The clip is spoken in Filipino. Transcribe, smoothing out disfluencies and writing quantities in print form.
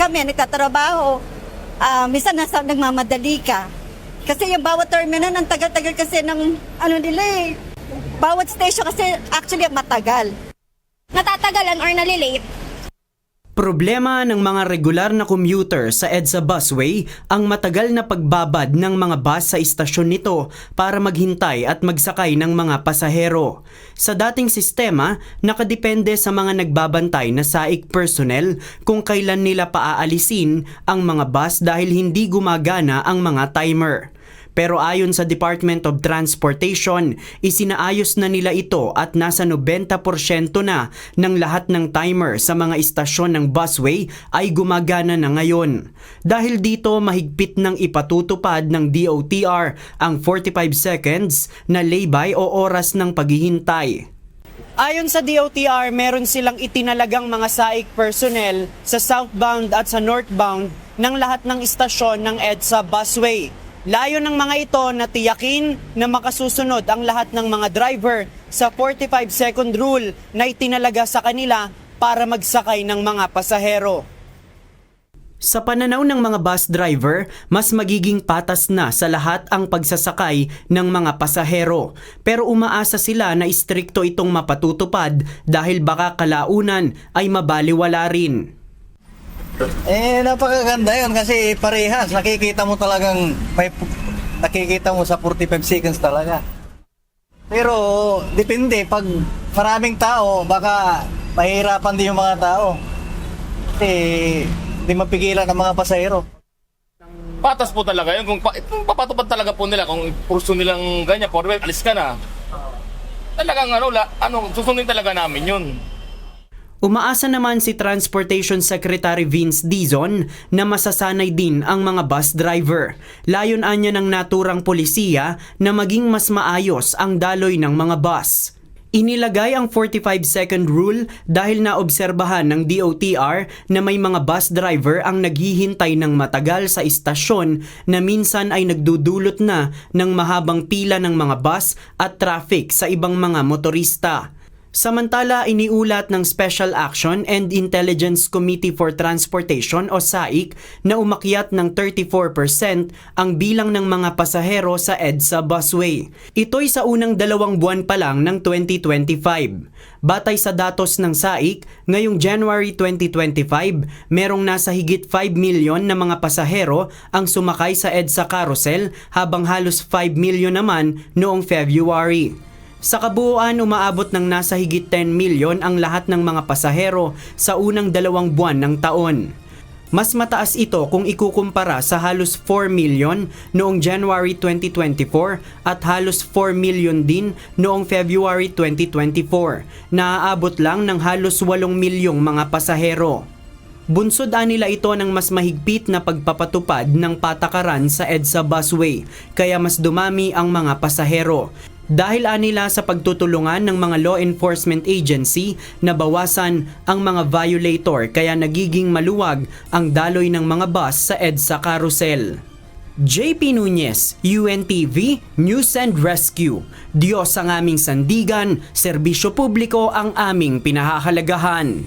kami, nagtatrabaho. Minsan nagmamadali ka. Kasi yung bawat terminal, ang tagal-tagal kasi ng nila eh. Bawat station kasi actually matagal. Natatagalan or nalilate. Problema ng mga regular na commuter sa EDSA busway ang matagal na pagbabad ng mga bus sa istasyon nito para maghintay at magsakay ng mga pasahero. Sa dating sistema, nakadepende sa mga nagbabantay na SAIC personnel kung kailan nila paaalisin ang mga bus dahil hindi gumagana ang mga timer. Pero ayon sa Department of Transportation, isinaayos na nila ito at nasa 90% na ng lahat ng timer sa mga istasyon ng busway ay gumagana na ngayon. Dahil dito mahigpit ng ipatutupad ng DOTR ang 45 seconds na laybay o oras ng paghihintay. Ayon sa DOTR, meron silang itinalagang mga SAIC personnel sa southbound at sa northbound ng lahat ng istasyon ng EDSA busway. Layo ng mga ito na tiyakin na makasusunod ang lahat ng mga driver sa 45-second rule na itinalaga sa kanila para magsakay ng mga pasahero. Sa pananaw ng mga bus driver, mas magiging patas na sa lahat ang pagsasakay ng mga pasahero. Pero umaasa sila na istrikto itong mapatutupad dahil baka kalaunan ay mabaliwala rin. Napakaganda yun kasi parehas. Nakikita mo sa 45 seconds talaga. Pero depende, pag maraming tao, baka mahirapan din yung mga tao. Kasi hindi mapigilan ang mga pasahero. Patas po talaga yun. Kung papatupad talaga po nila, kung kurso nilang ganyan, alis ka na. Talagang susundin talaga namin yun. Umaasa naman si Transportation Secretary Vince Dizon na masasanay din ang mga bus driver. Layon-anya ng naturang polisiya na maging mas maayos ang daloy ng mga bus. Inilagay ang 45-second rule dahil naobserbahan ng DOTR na may mga bus driver ang naghihintay ng matagal sa istasyon na minsan ay nagdudulot na ng mahabang pila ng mga bus at traffic sa ibang mga motorista. Samantala, iniulat ng Special Action and Intelligence Committee for Transportation o SAIC na umakyat ng 34% ang bilang ng mga pasahero sa EDSA busway. Ito'y sa unang 2 buwan pa lang ng 2025. Batay sa datos ng SAIC, ngayong January 2025, merong nasa higit 5 million na mga pasahero ang sumakay sa EDSA carousel habang halos 5 million naman noong February. Sa kabuuan, umaabot ng nasa higit 10 million ang lahat ng mga pasahero sa unang 2 buwan ng taon. Mas mataas ito kung ikukumpara sa halos 4 million noong January 2024 at halos 4 million din noong February 2024. Naaabot lang ng halos 8 milyong mga pasahero. Bunsod nila ito ng mas mahigpit na pagpapatupad ng patakaran sa EDSA busway, kaya mas dumami ang mga pasahero. Dahil anila sa pagtutulungan ng mga law enforcement agency na bawasan ang mga violator kaya nagiging maluwag ang daloy ng mga bus sa EDSA carousel. JP Nunez, UNTV, News and Rescue. Diyos ang aming sandigan, serbisyo publiko ang aming pinahahalagahan.